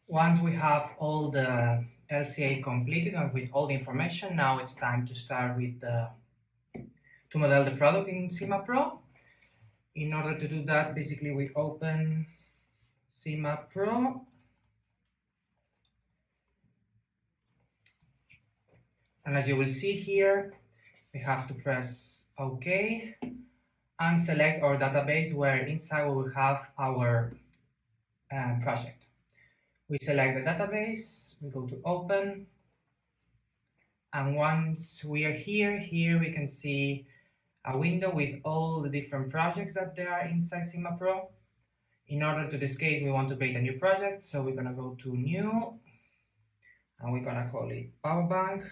Once we have all the LCA completed and with all the information, now it's time to start with to model the product in CIMA Pro. In order to do that, basically we open CIMA Pro. And as you will see here, we have to press OK and select our database where inside we will have our project. We select the database, we go to open, and once we are here we can see a window with all the different projects that there are inside CIMA Pro. In order to this case, we want to create a new project, so we're gonna go to new, and we're gonna call it Power Bank.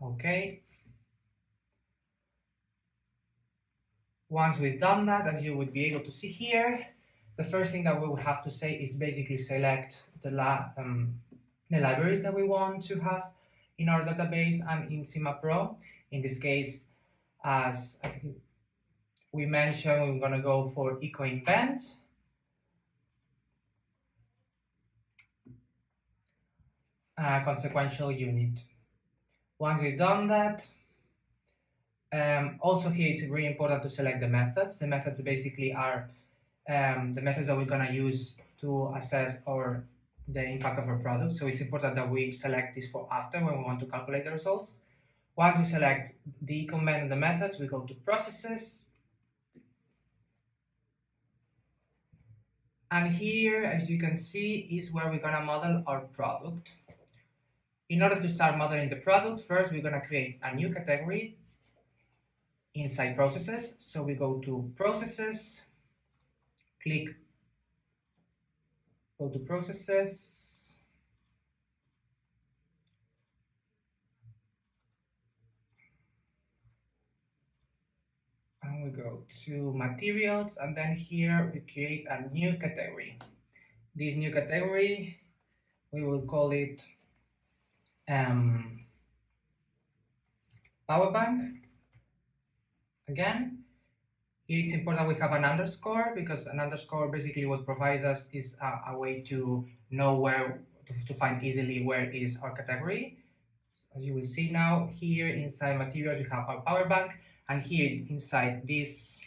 Okay. Once we've done that, as you would be able to see here, the first thing that we will have to say is basically select the libraries that we want to have in our database and in CIMA Pro. In this case, as I think we mentioned, we're going to go for eco-invent. Consequential unit. Once we've done that, also here it's really important to select the methods. The methods basically are the methods that we're going to use to assess the impact of our product. So it's important that we select this for after when we want to calculate the results. Once we select the command and the methods, we go to processes. And here, as you can see, is where we're going to model our product. In order to start modeling the product, first we're going to create a new category inside processes. So we go to processes, go to processes, and we go to materials, and then here we create a new category. This new category, we will call it Power Bank. Again, it's important we have an underscore, because an underscore basically what provides us is a way to know where to find easily where is our category. So as you will see now, here inside materials we have our Power Bank, and here inside this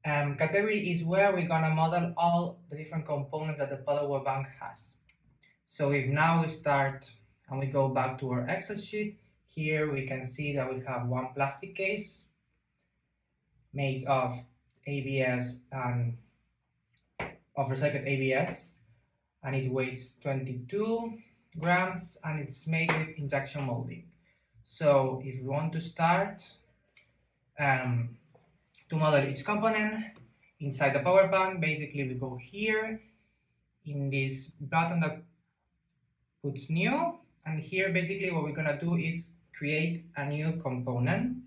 category is where we're gonna model all the different components that the Power Bank has. So if now we start and we go back to our Excel sheet, here we can see that we have one plastic case made of ABS and of recycled ABS, and it weighs 22 grams, and it's made with injection molding. So if we want to start to model each component inside the Power Bank, basically we go here in this button that puts new, and here basically what we're gonna do is create a new component.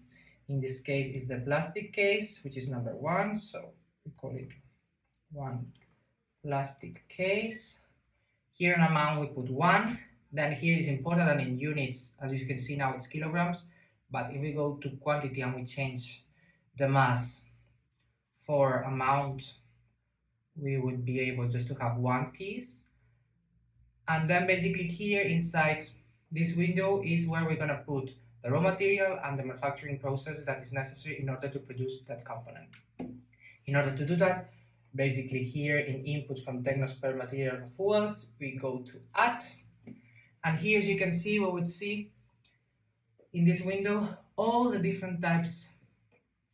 In this case is the plastic case, which is number 1, so we call it 1 plastic case. Here in amount we put 1, then here is important that in units, as you can see now it's kilograms, but if we go to quantity and we change the mass for amount, we would be able just to have 1 piece. And then basically here inside this window is where we're gonna put the raw material and the manufacturing process that is necessary in order to produce that component. In order to do that, basically here in inputs from Technosphere Materials and Fuels, we go to add, and here as you can see, we would see in this window all the different types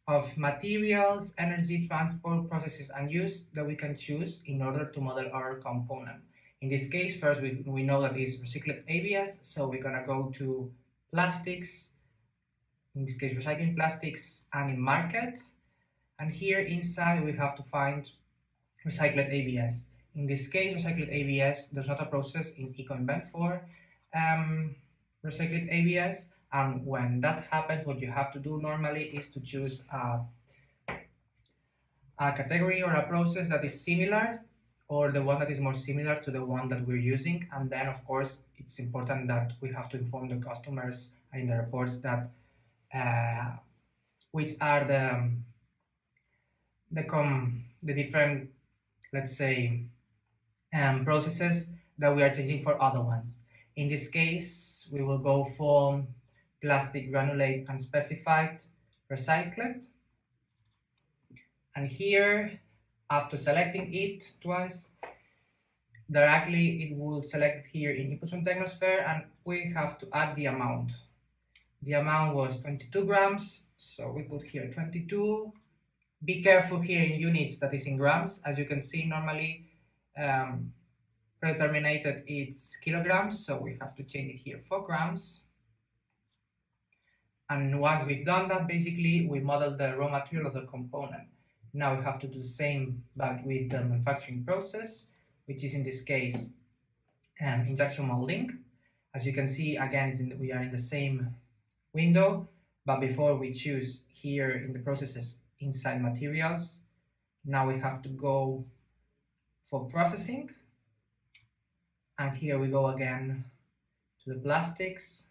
of materials, energy, transport, processes, and use that we can choose in order to model our component. In this case, first we know that it's recycled ABS, so we're gonna go to plastics, in this case recycling plastics, and in market, and here inside we have to find recycled ABS. In this case, recycled ABS, there's not a process in eco-invent for recycled ABS, and when that happens, what you have to do normally is to choose a category or a process that is similar, or the one that is more similar to the one that we're using. And then of course it's important that we have to inform the customers in the reports that which are the different, let's say, processes that we are changing for other ones. In this case, we will go for plastic granulate unspecified recycled, and here, after selecting it twice, directly it will select here in inputs on Technosphere, and we have to add the amount. The amount was 22 grams, so we put here 22. Be careful here in units, that is in grams. As you can see, normally predetermined it's kilograms, so we have to change it here for grams. And once we've done that, basically we model the raw material of the component. Now we have to do the same, but with the manufacturing process, which is in this case injection molding. As you can see, again, we are in the same window, but before we choose here in the processes inside materials, now we have to go for processing, and here we go again to the plastics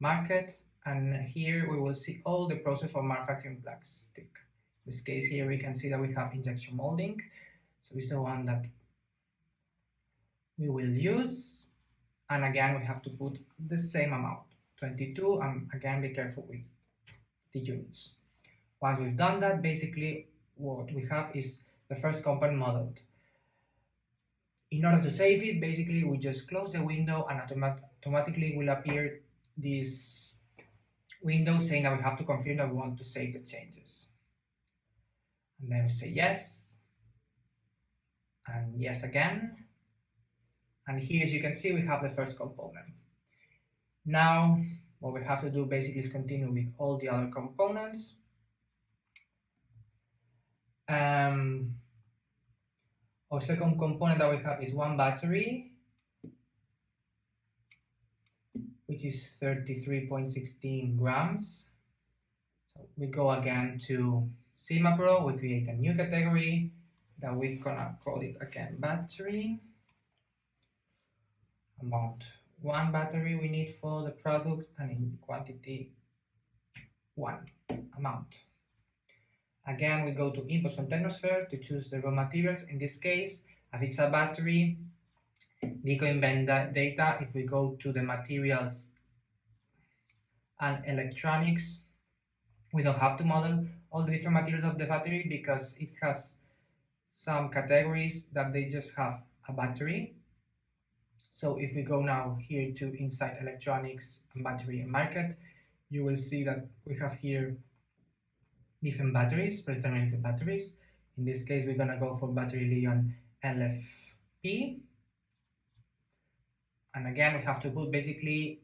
market, and here we will see all the process for manufacturing plastic. In this case here we can see that we have injection molding, so it's the one that we will use, and again we have to put the same amount, 22, and again be careful with the units. Once we've done that, basically what we have is the first component modeled. In order to save it, basically we just close the window, and automatically will appear this window saying that we have to confirm that we want to save the changes. And then we say yes, and yes again. And here, as you can see, we have the first component. Now, what we have to do basically is continue with all the other components. Our second component that we have is one battery, which is 33.16 grams. So we go again to Sigma Pro, we create a new category that we're gonna call it again battery. Amount, one battery we need for the product, and in quantity, one amount. Again, we go to inputs from Technosphere to choose the raw materials. In this case, if it's a battery, the eco-invent data, if we go to the materials and electronics, we don't have to model all the different materials of the battery because it has some categories that they just have a battery. So if we go now here to inside electronics and battery and market, you will see that we have here different batteries, predetermined batteries. In this case, we're gonna go for battery Li-ion LFP. And again, we have to put basically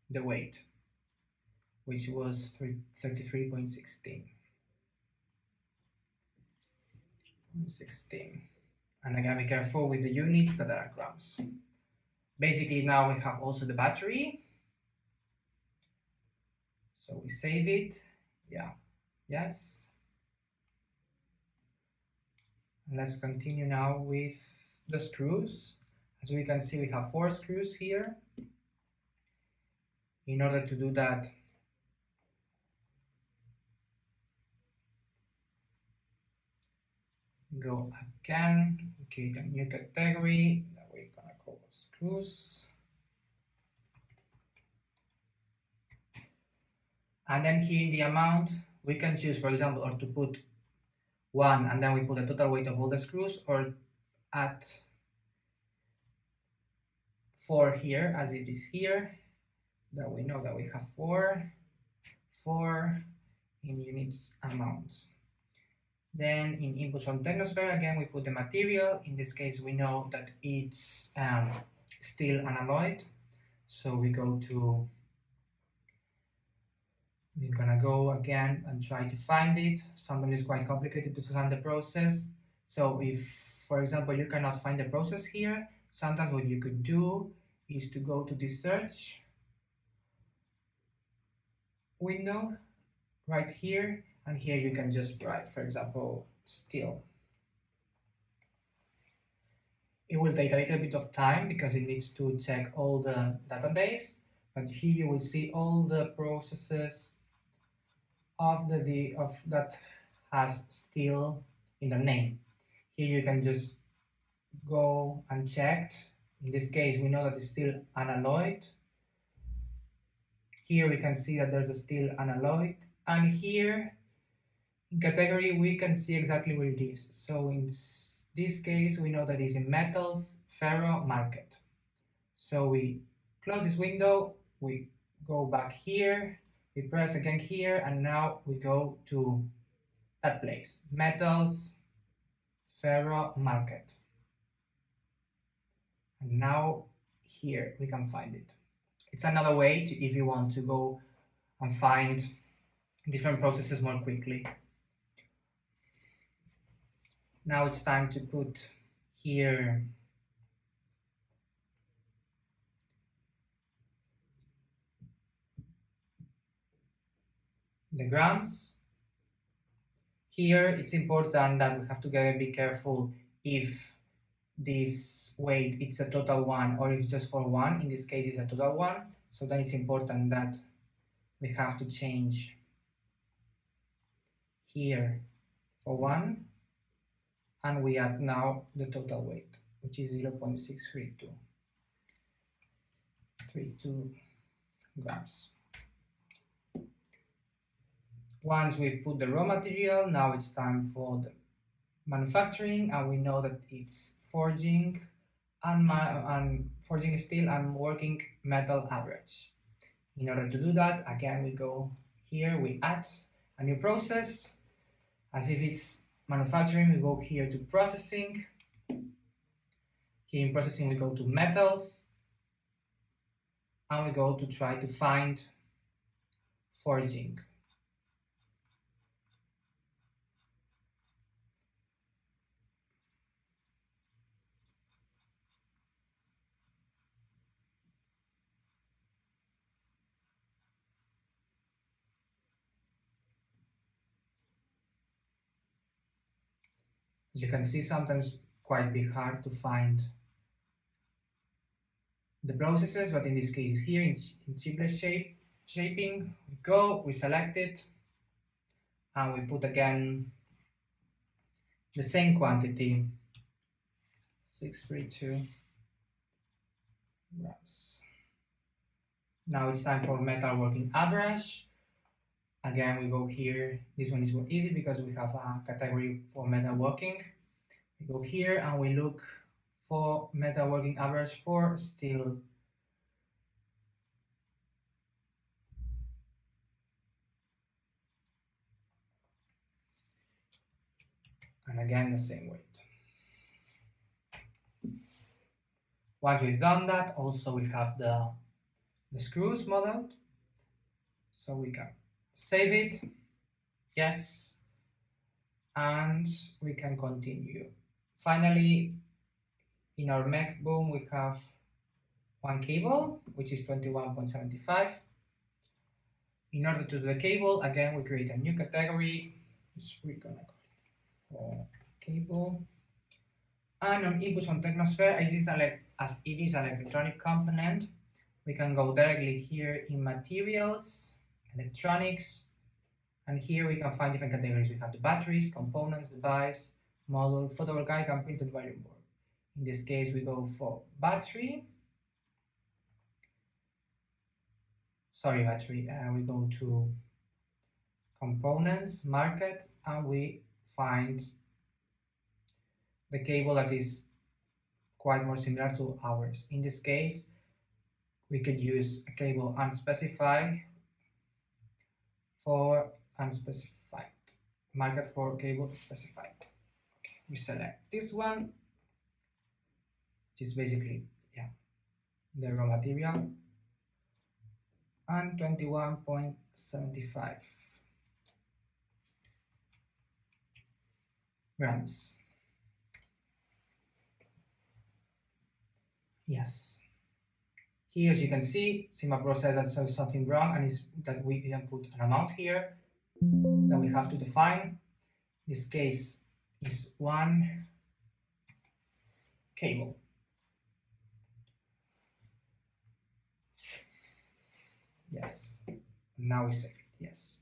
the weight, which was 33.16. And again, be careful with the units that are grams. Basically, now we have also the battery. So we save it. Yeah, yes. And let's continue now with the screws. As we can see, we have 4 screws here. In order to do that, go again, create a new category that we're gonna call screws. And then here in the amount, we can choose, for example, or to put 1 and then we put the total weight of all the screws, or add 4 here, as it is here, that we know that we have 4 in units amounts. Then in inputs from Technosphere, again, we put the material. In this case, we know that it's steel analoid. So we're gonna go again and try to find it. Sometimes it's quite complicated to find the process. So if, for example, you cannot find the process here, sometimes what you could do is to go to the search window right here, and here you can just write, for example, steel. It will take a little bit of time because it needs to check all the database, but here you will see all the processes that has steel in the name. Here you can just go and check. In this case, we know that it's still unalloyed. Here we can see that there's a steel unalloyed, and here in category we can see exactly where it is. So in this case, we know that it's in metals, ferro, market. So we close this window, we go back here, we press again here, and now we go to that place, metals, ferro, market. And now here we can find it. It's another way to, if you want to go and find different processes more quickly. Now it's time to put here the grams. Here it's important that we have to be careful if this weight it's a total one or if it's just for one. In this case it's a total one, so then it's important that we have to change here for one, and we add now the total weight, which is 0.632 grams. Once we've put the raw material, now it's time for the manufacturing, and we know that it's forging and forging steel and working metal average. In order to do that, again we go here, we add a new process. As if it's manufacturing, we go here to processing. Here in processing we go to metals, and we go to try to find forging. As you can see, sometimes quite be hard to find the processes, but in this case here in chiplet shaping, we go, we select it, and we put again the same quantity, 632 grams. Now it's time for metal working average. Again, we go here. This one is more easy because we have a category for metal working. We go here and we look for metal working average for steel. And again, the same weight. Once we've done that, also we have the screws modeled. So we can save it, yes, and we can continue. Finally, in our mech boom, we have one cable, which is 21.75. In order to do the cable, again, we create a new category, which we're gonna call for cable. And on inputs on Technosphere, as it is an electronic component, we can go directly here in materials, electronics, and here we can find different categories. We have the batteries, components, device, model, photovoltaic, and printed wiring board. In this case, we go for battery. We go to components, market, and we find the cable that is quite more similar to ours. In this case, we could use a cable unspecified for unspecified, market for cable specified. Okay, we select this one, which is basically the raw material, and 21.75 grams. Yes. Here, as you can see, Sigma Pro says that there's something wrong, and is that we didn't put an amount here that we have to define. This case is one cable. Yes. Now we save it. Yes.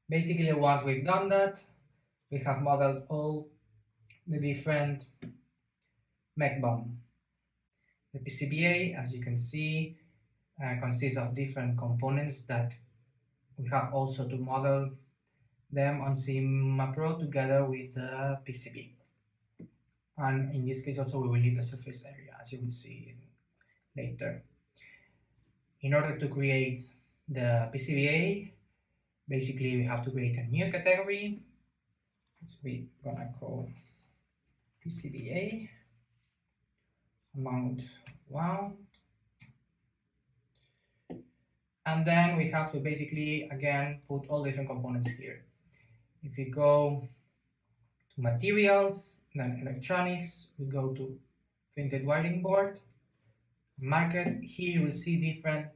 Basically, once we've done that, we have modeled all the different mech BOM. The PCBA, as you can see, consists of different components that we have also to model them on Sigma Pro together with the PCB. And in this case also we will need the surface area, as you will see later. In order to create the PCBA, basically we have to create a new category, which we're gonna call PCBA amount 1. And then we have to basically again put all different components here. If we go to materials, then electronics, we go to printed wiring board, market. Here you will see different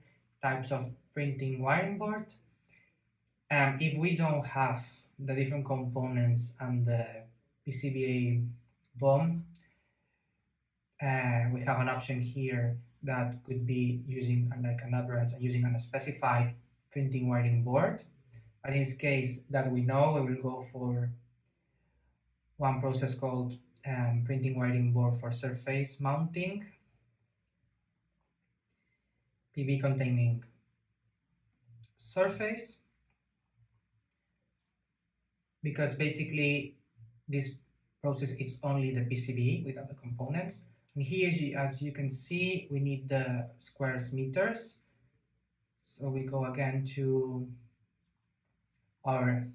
types of printing wiring board. If we don't have the different components and the PCBA BOM, we have an option here that could be using like an average and using a specified printing wiring board. But in this case that we know, we will go for one process called printing wiring board for surface mounting, PB containing surface, because basically this process is only the PCB without the components. And here, as you can see, we need the squares meters. So we go again to our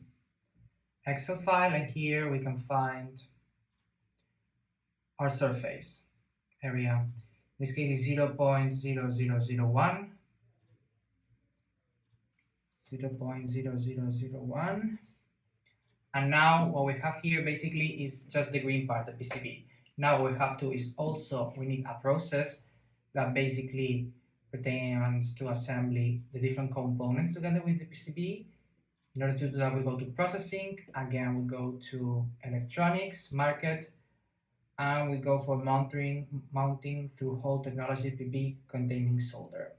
Excel file, and here we can find our surface area. In this case is 0.0001, 0.0001. And now what we have here basically is just the green part, the PCB. Now what we have to is also, we need a process that basically pertains to assembly the different components together with the PCB. In order to do that, we go to processing. Again, we go to electronics, market, and we go for mounting through hole technology, PB containing solder.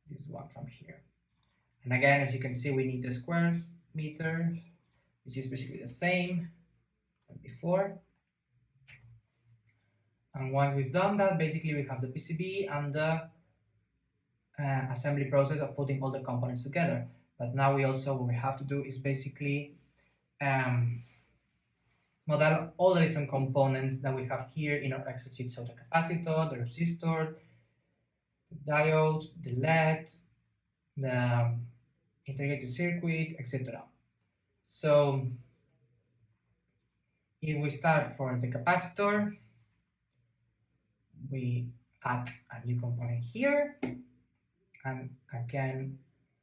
This one from here. And again, as you can see, we need the squares meter, which is basically the same as before. And once we've done that, basically we have the PCB and the assembly process of putting all the components together. But now we also, what we have to do is basically model all the different components that we have here in our Excel sheet. So the capacitor, the resistor, the diode, the LED, the integrated circuit, etc. So if we start for the capacitor, we add a new component here, and again,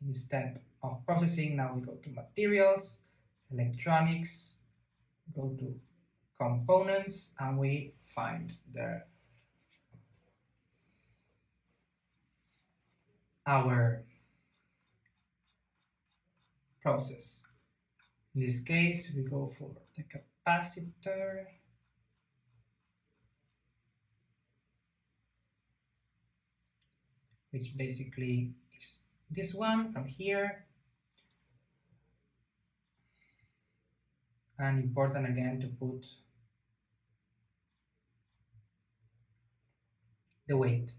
instead of processing, now we go to materials, electronics, go to components, and we find there our process. In this case, we go for the capacitor, which basically is this one from here. And important again to put the weight.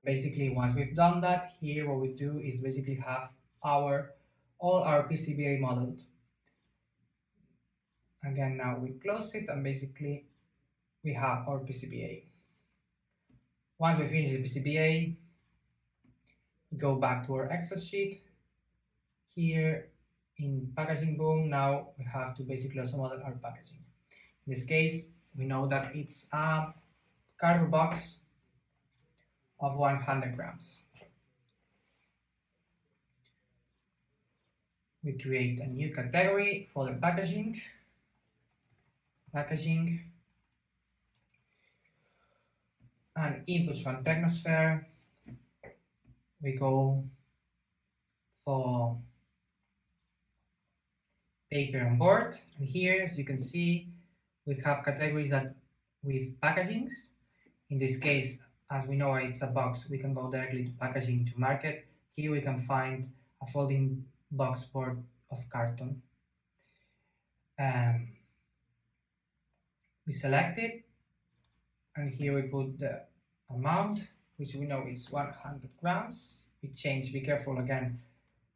Basically, once we've done that, here what we do is basically have all our PCBA modeled. Again, now we close it and basically we have our PCBA. Once we finish the PCBA, go back to our Excel sheet. Here in packaging boom, now we have to basically also model our packaging. In this case, we know that it's a cardboard box of 100 grams. We create a new category for the packaging. And inputs from Technosphere. We go for paper and board, and here, as you can see, we have categories that with packagings. In this case, as we know it's a box, we can go directly to packaging to market. Here we can find a folding box board of carton. We select it, and here we put the amount, which we know is 100 grams. We change, be careful again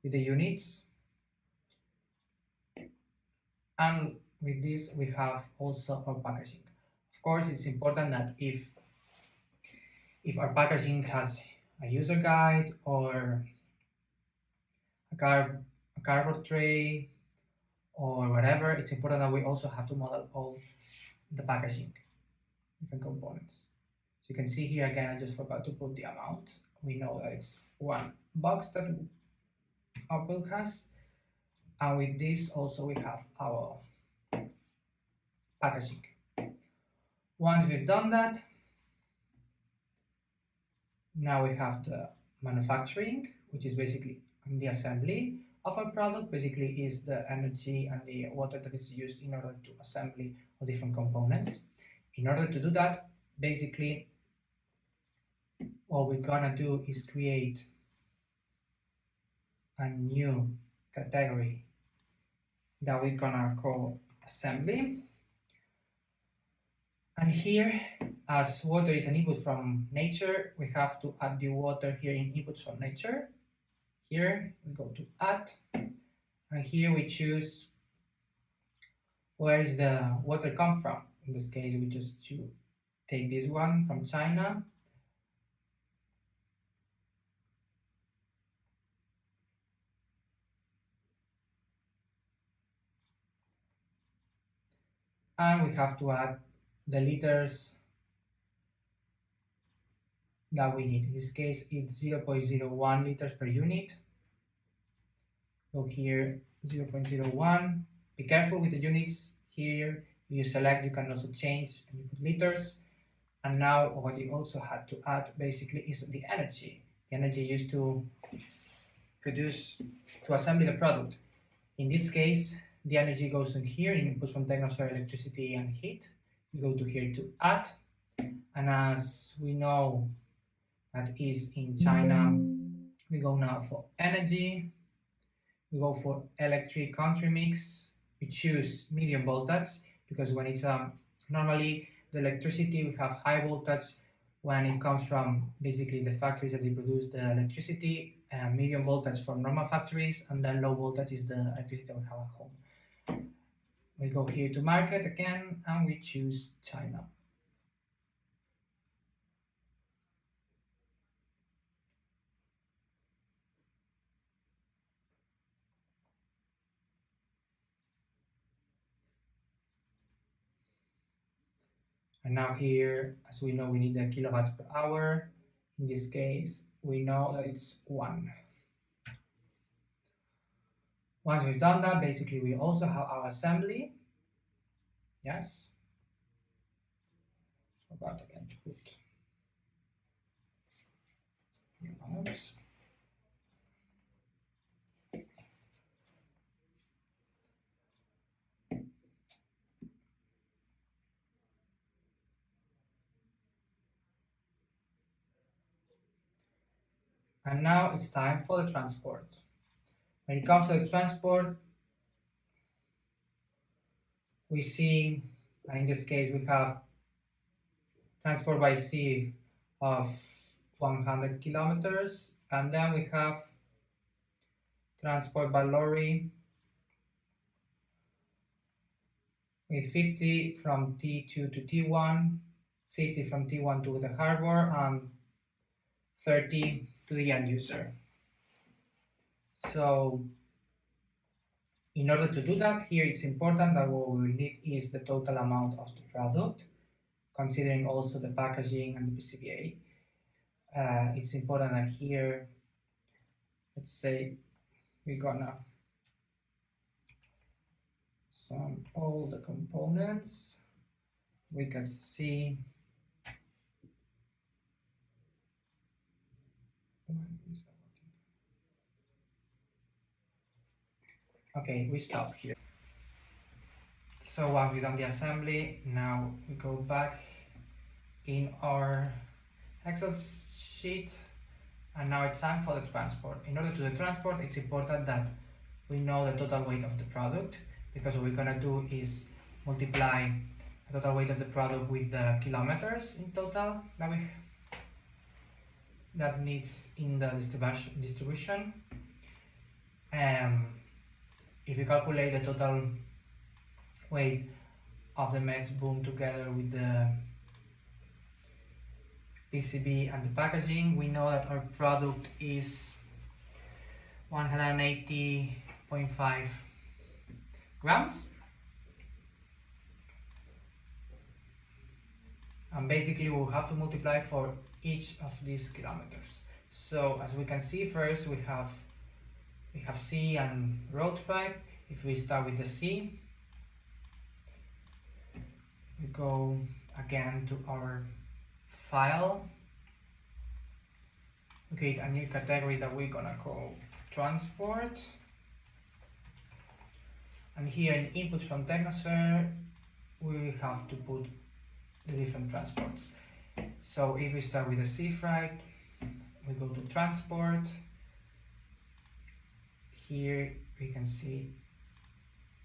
with the units. And with this, we have also our packaging. Of course, it's important that if our packaging has a user guide or a cardboard tray or whatever, it's important that we also have to model all the packaging, different components. So you can see here again, I just forgot to put the amount. We know that it's one box that our build has. And with this also we have our packaging. Once we've done that, now we have the manufacturing, which is basically the assembly of our product. Basically is the energy and the water that is used in order to assembly all different components. In order to do that, basically what we're gonna do is create a new category that we're gonna call assembly. And here, as water is an input from nature, we have to add the water here in inputs from nature. Here we go to add, and here we choose where is the water come from. In this case, we just take this one from China. And we have to add the liters that we need. In this case, it's 0.01 liters per unit. Go here, 0.01. Be careful with the units. Here, you select, you can also change and you put liters. And now what you also had to add basically is the energy. The energy used to assemble the product. In this case, the energy goes in here, inputs from Technosphere, electricity and heat. You go to here to add, and as we know that is in China, we go now for energy, we go for electric country mix, we choose medium voltage, because when it's normally the electricity, we have high voltage when it comes from basically the factories that they produce the electricity, medium voltage from normal factories, and then low voltage is the electricity that we have at home. We go here to market again, and we choose China. And now here, as we know, we need the kilowatts per hour. In this case, we know that it's 1. Once we've done that, basically we also have our assembly. Yes. Forgot again to put new amounts. And now it's time for the transport. When it comes to the transport, we see, in this case, we have transport by sea of 100 kilometers, and then we have transport by lorry with 50 from T2 to T1, 50 from T1 to the hardware, and 30 to the end user. So in order to do that, here it's important that what we need is the total amount of the product, considering also the packaging and the PCBA. It's important that here, let's say, we're gonna sum all the components. We can see okay, we stop here. So once we've done the assembly, now we go back in our Excel sheet, and now it's time for the transport. In order to do the transport, it's important that we know the total weight of the product, because what we're gonna do is multiply the total weight of the product with the kilometers in total that needs in the distribution. If you calculate the total weight of the METS boom together with the PCB and the packaging, we know that our product is 180.5 grams. And basically we'll have to multiply for each of these kilometers. So as we can see, first we have C and road freight. If we start with the C, we go again to our file, we create a new category that we're gonna call transport, and here in input from Technosphere we have to put the different transports. So if we start with the sea freight, we go to transport. Here we can see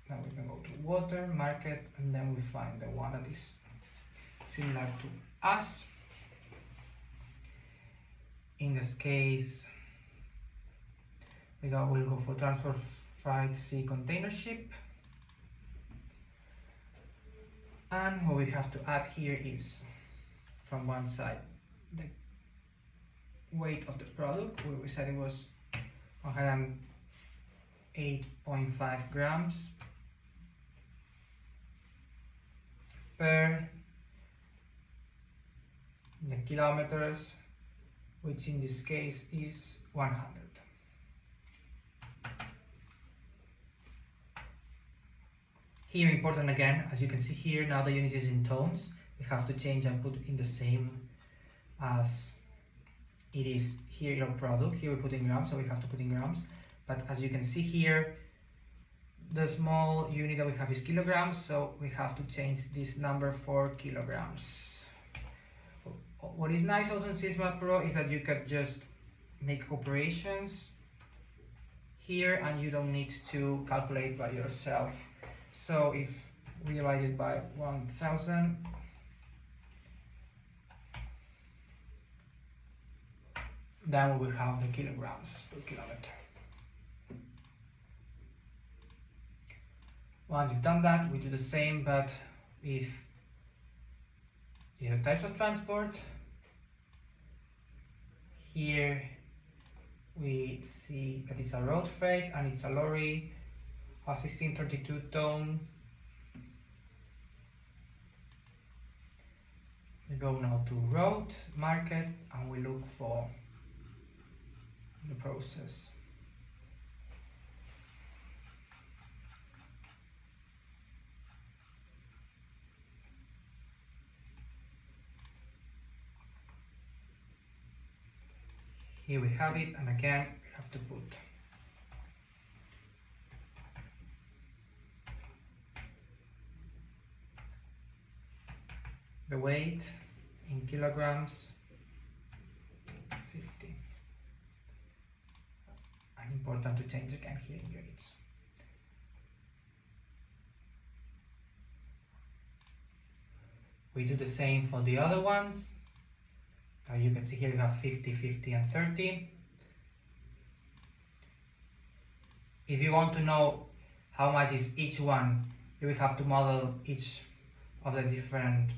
now we can go to water, market, and then we find the one that is similar to us. In this case, we'll go for transport freight sea container ship. And what we have to add here is, from one side, the weight of the product, where we said it was 108.5 grams per the kilometers, which in this case is 100. Here, important again, as you can see here, now the unit is in tons. We have to change and put in the same as it is here in our product. Here we put in grams, so we have to put in grams. But as you can see here, the small unit that we have is kilograms, so we have to change this number for kilograms. What is nice also in Sysma Pro is that you can just make operations here and you don't need to calculate by yourself. So if we divide it by 1000, then we will have the kilograms per kilometer. Once you've done that, we do the same but with the other types of transport. Here we see that it's a road freight and it's a lorry, a 1632 ton. We go now to road, market, and we look for the process. Here we have it, and again we have to put the weight in kilograms, 50. And important to change again here in units. We do the same for the other ones. Now you can see here you have 50, 50 and 30. If you want to know how much is each one, Here we have to model each of the different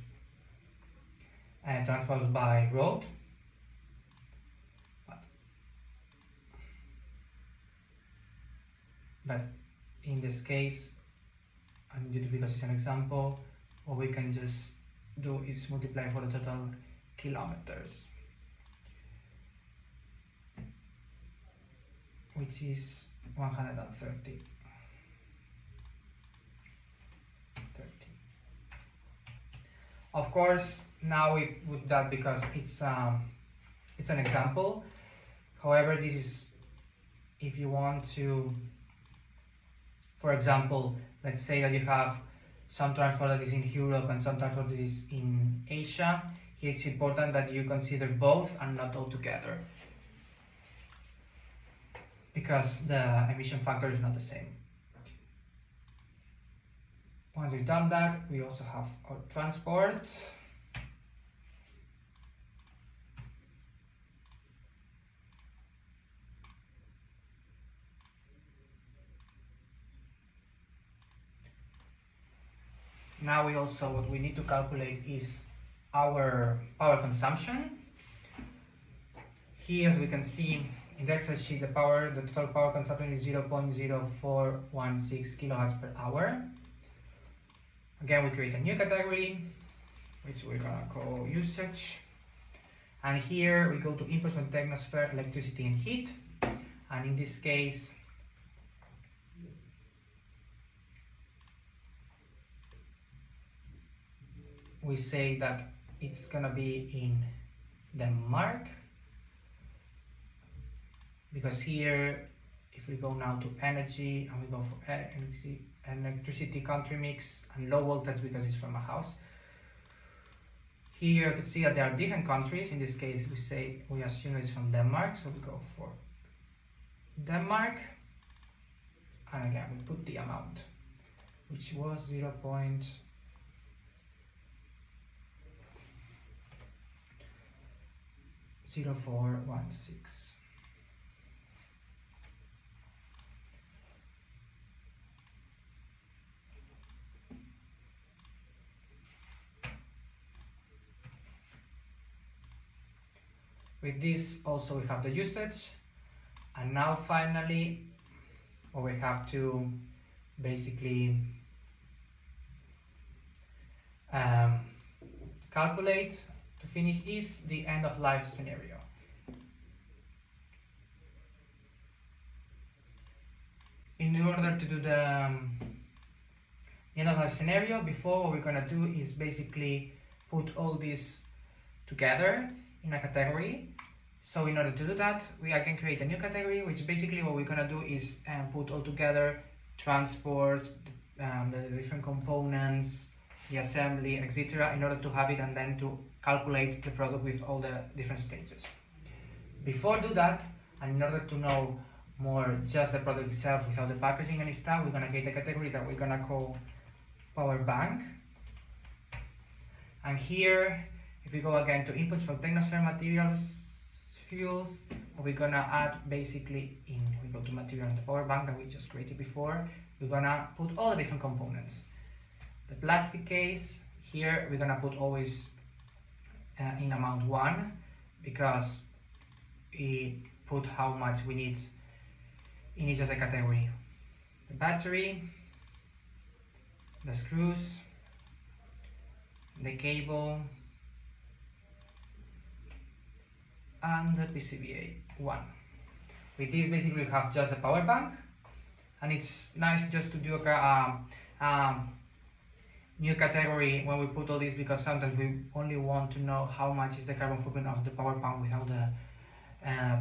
transports by road. But in this case, and due to because it's an example, what we can just do is multiply for the total kilometers, which is 130. Of course, now we put that because it's an example. However, this is if you want to, for example, let's say that you have some transport that is in Europe and some transport that is in Asia. Here it's important that you consider both and not all together, because the emission factor is not the same. Once we've done that, we also have our transport. Now what we need to calculate is our power consumption. Here, as we can see in the Excel sheet, the total power consumption is 0.0416 kilowatts per hour. Again, we create a new category, which we're gonna call usage. And here we go to inputs from Technosphere, electricity and heat. And in this case, we say that it's gonna be in Denmark, because here, if we go now to energy and we go for electricity country mix and low voltage because it's from a house, here you can see that there are different countries. In this case, we assume it's from Denmark, so we go for Denmark, and again we put the amount, which was 0.0416. With this also we have the usage, and now finally what we have to basically calculate to finish is the end of life scenario. In order to do the end of life scenario, before what we're gonna do is basically put all this together in a category. So in order to do that, I can create a new category, which basically what we're gonna do is put all together transport, the different components, the assembly, etc., in order to have it and then to calculate the product with all the different stages. Before do that, and in order to know more just the product itself without the packaging and stuff, we're gonna create a category that we're gonna call power bank. And here, if we go again to inputs from Technosphere, materials, fuels, we're gonna add basically we go to material and the power bank that we just created before, we're gonna put all the different components. The plastic case, here we're gonna put always in amount 1, because we put how much we need in each of the category. The battery, the screws, the cable, and the PCBA 1. With this basically we have just a power bank, and it's nice just to do a new category when we put all this, because sometimes we only want to know how much is the carbon footprint of the power bank without the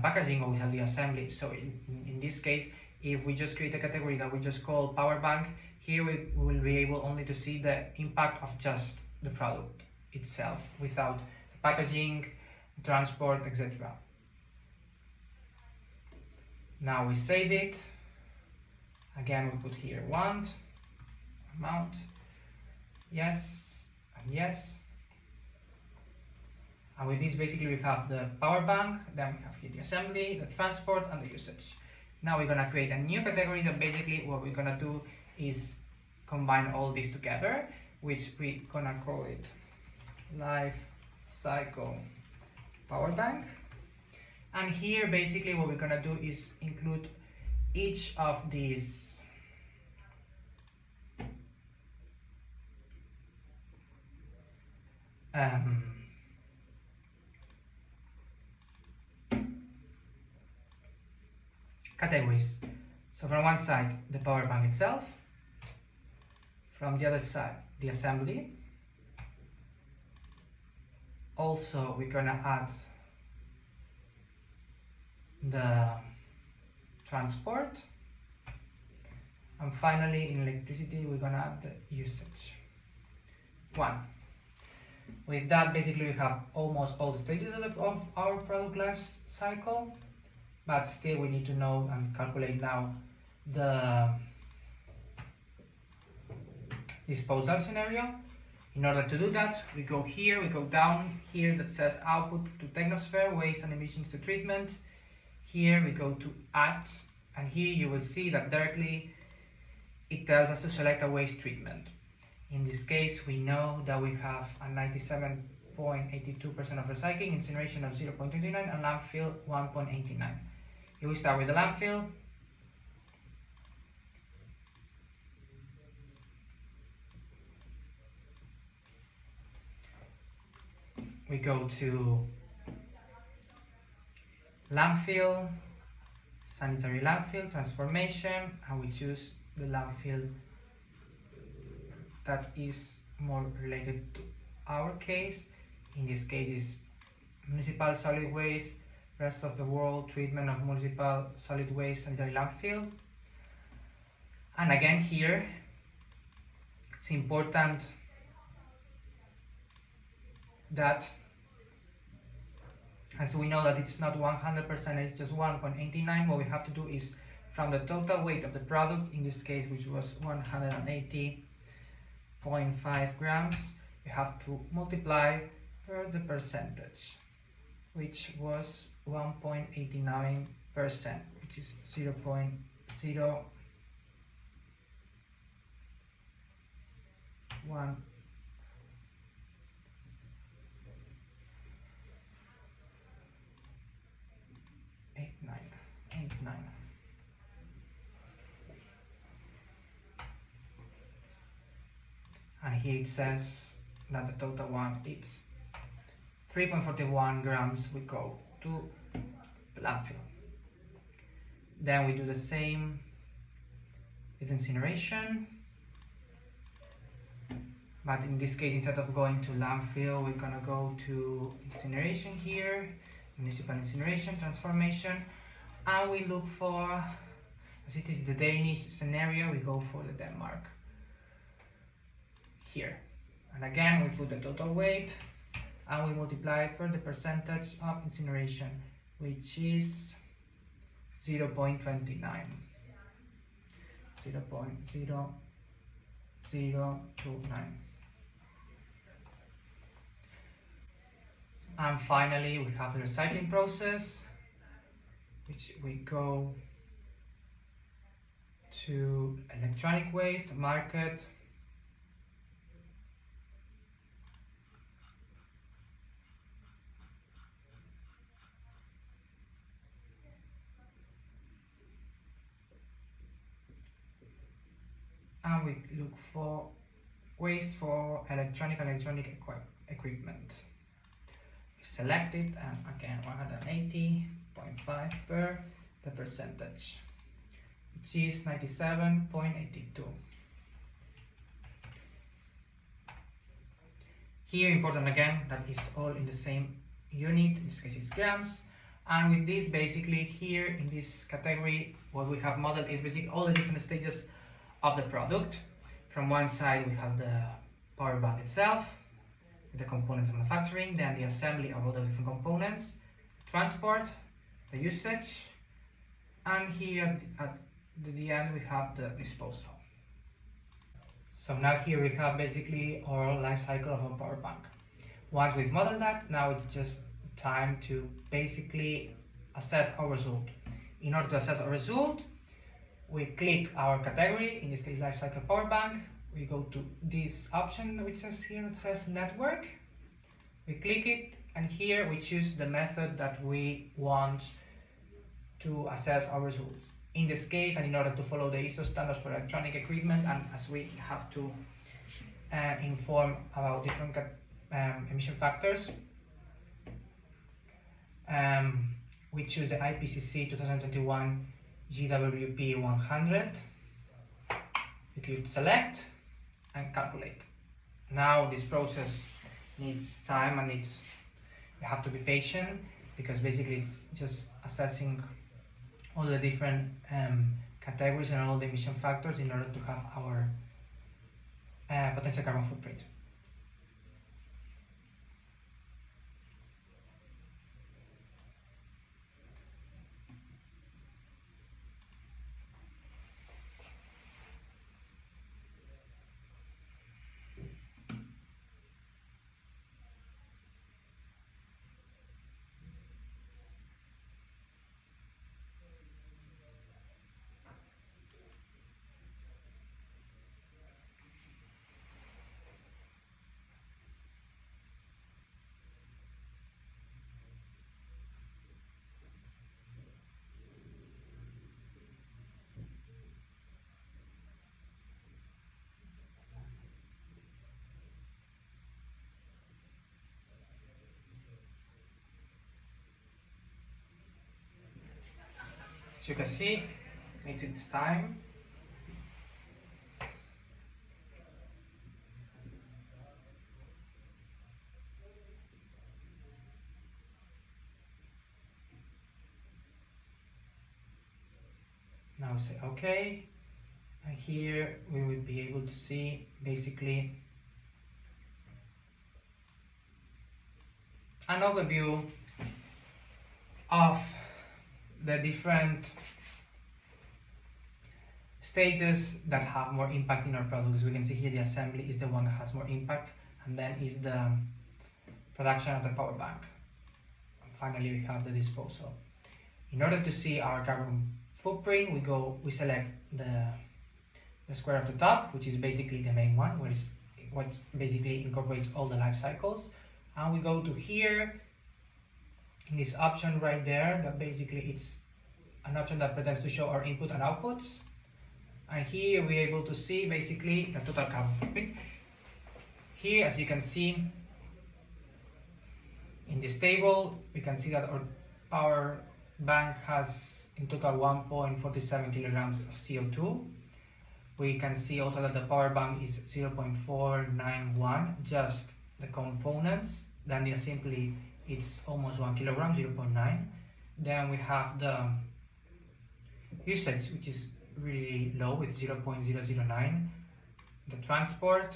packaging or without the assembly. So in this case, if we just create a category that we just call power bank, here we will be able only to see the impact of just the product itself without the packaging, transport, etc. Now we save it. Again, we put here want, amount, yes, and yes. And with this basically we have the power bank, then we have here the assembly, the transport, and the usage. Now we're gonna create a new category that basically what we're gonna do is combine all this together, which we're gonna call it life cycle power bank. And here basically what we're gonna do is include each of these categories. So from one side the power bank itself, from the other side the assembly. Also we're gonna add the transport, and finally in electricity we're gonna add the usage. With that basically we have almost all the stages of our product life cycle, but still we need to know and calculate now the disposal scenario. In order to do that, we go here, we go down here that says output to technosphere, waste and emissions to treatment. Here we go to add, and here you will see that directly it tells us to select a waste treatment. In this case, we know that we have a 97.82% of recycling, incineration of 0.29, and landfill 1.89. Here we start with the landfill. We go to landfill, sanitary landfill, transformation, and we choose the landfill that is more related to our case. In this case is municipal solid waste, rest of the world, treatment of municipal solid waste, sanitary landfill. And again here, it's important that, as we know that it's not 100%, it's just 1.89, what we have to do is from the total weight of the product, in this case which was 180.5 grams, we have to multiply per the percentage, which was 1.89%, which is 0.001. Eight nine. And here it says that the total one is 3.41 grams. We go to the landfill. Then we do the same with incineration, but in this case, instead of going to landfill, we're gonna go to incineration here, municipal incineration, transformation, and we look for, as it is the Danish scenario, we go for the Denmark here. And again, we put the total weight and we multiply for the percentage of incineration, which is 0.29. 0.0029. And finally, we have the recycling process, which we go to electronic waste, market, and we look for waste for electronic equipment. We select it, and again 180.5 per the percentage, which is 97.82. Here important again that is all in the same unit, in this case it's grams. And with this, basically here in this category, what we have modeled is basically all the different stages of the product. From one side we have the power bank itself, the components of manufacturing, then the assembly of all the different components, transport, the usage, and here at the end we have the disposal. So now here we have basically our life cycle of a power bank. Once we've modeled that, now it's just time to basically assess our result. In order to assess our result, We click our category, in this case lifecycle power bank. We go to this option which says here, it says network. We click it, and here we choose the method that we want to assess our results. In this case, and in order to follow the ISO standards for electronic equipment, and as we have to inform about different emission factors, we choose the IPCC 2021 GWP 100. You click select and calculate. Now this process needs time, and you have to be patient, because basically it's just assessing all the different categories and all the emission factors in order to have our potential carbon footprint. As you can see, it takes time. Now say OK, and here we will be able to see basically an overview of the different stages that have more impact in our products. We can see here the assembly is the one that has more impact, and then is the production of the power bank. And finally, we have the disposal. In order to see our carbon footprint, we select the square at the top, which is basically the main one, what basically incorporates all the life cycles, and we go to here in this option right there, that basically it's an option that pretends to show our input and outputs, and here we're able to see basically the total carbon footprint. Here, as you can see in this table, we can see that our power bank has in total 1.47 kilograms of CO2. We can see also that the power bank is 0.491, just the components. Then the assembly, it's almost 1 kilogram, 0.9. Then we have the usage, which is really low with 0.009. The transport,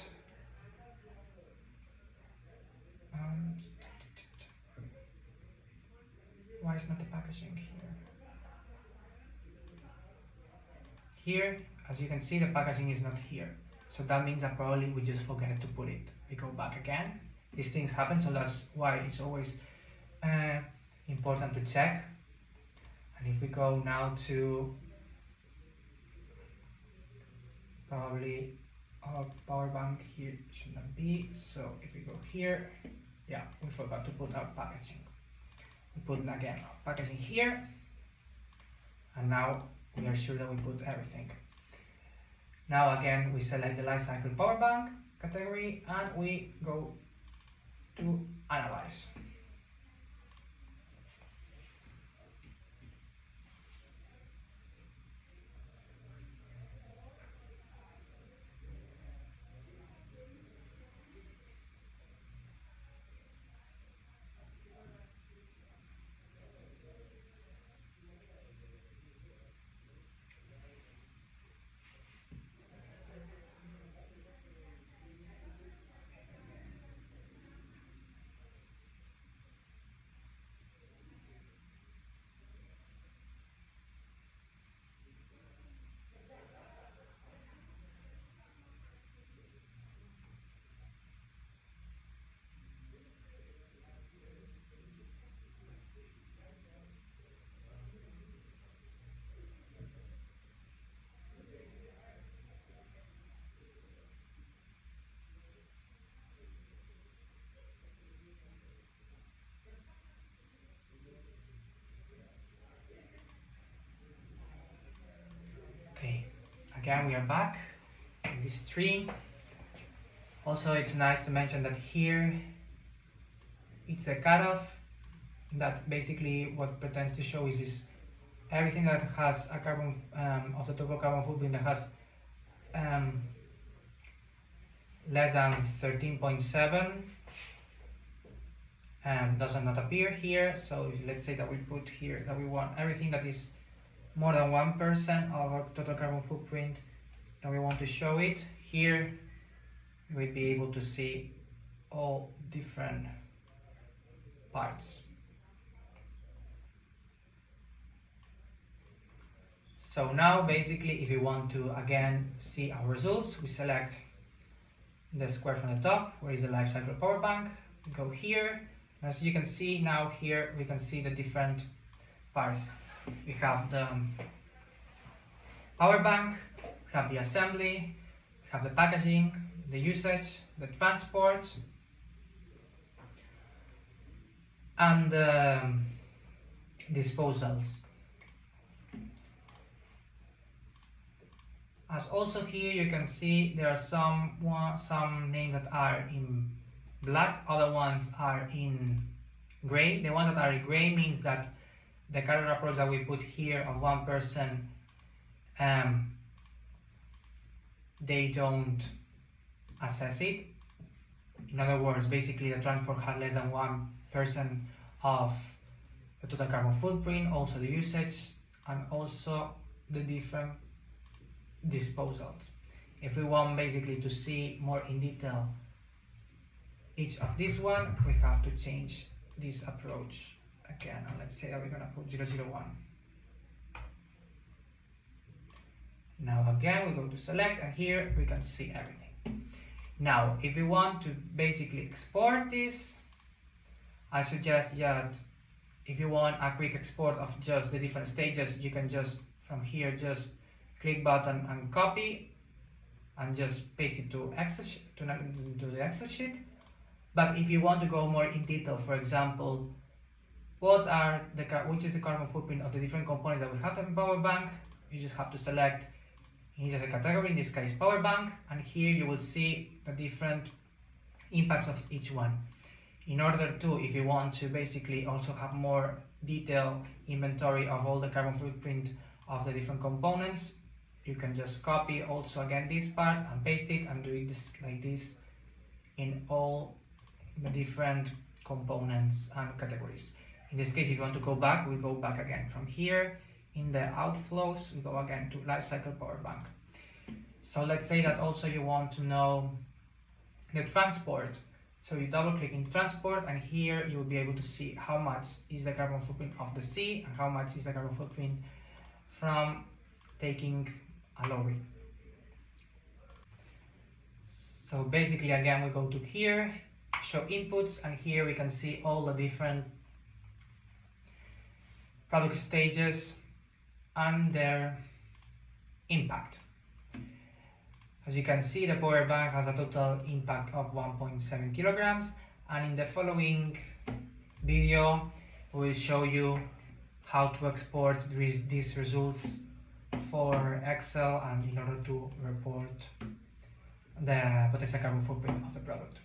why is not the packaging here? Here, as you can see, the packaging is not here. So that means that probably we just forget to put it. We go back again. These things happen, so that's why it's always important to check. And if we go now to probably our power bank, here it should not be. So if we go here, yeah, we forgot to put our packaging. We put again our packaging here, and now we are sure that we put everything. Now again, we select the life cycle power bank category, and we go to analyze. again we are back in this tree. Also, it's nice to mention that here it's a cutoff that basically what pretends to show is everything that has a carbon of the total carbon footprint that has less than 13.7 does not appear here. So if let's say that we put here that we want everything that is more than 1% of our total carbon footprint, that we want to show it here, we'll be able to see all different parts. So now basically if we want to again see our results, we select the square from the top where is the life cycle power bank, go here. As you can see now here we can see the different parts. We have the power bank, we have the assembly, we have the packaging, the usage, the transport, and the disposals. As also here you can see there are some names that are in black, other ones are in gray. The ones that are in gray means that the carbon approach that we put here of 1%, they don't assess it. In other words, basically the transport has less than 1% of the total carbon footprint, also the usage, and also the different disposals. If we want basically to see more in detail each of this one, we have to change this approach again, and let's say that we're going to put 001. Now again we go to select, and here we can see everything. Now if we want to basically export this, I suggest that if you want a quick export of just the different stages, you can just from here just click button and copy and just paste it to the Excel sheet. But if you want to go more in detail, for example, which is the carbon footprint of the different components that we have in power bank, you just have to select in just a category, in this case power bank, and here you will see the different impacts of each one. In order to, if you want to basically also have more detailed inventory of all the carbon footprint of the different components, you can just copy also again this part and paste it and do it like this in all the different components and categories. In this case, if you want to go back, we go back again. From here in the outflows, we go again to lifecycle power bank. So let's say that also you want to know the transport. So you double click in transport, and here you will be able to see how much is the carbon footprint of the sea and how much is the carbon footprint from taking a lorry. So basically again we go to here, show inputs, and here we can see all the different product stages and their impact. As you can see, the power bank has a total impact of 1.7 kilograms, and in the following video we will show you how to export these results for Excel and in order to report the potential carbon footprint of the product.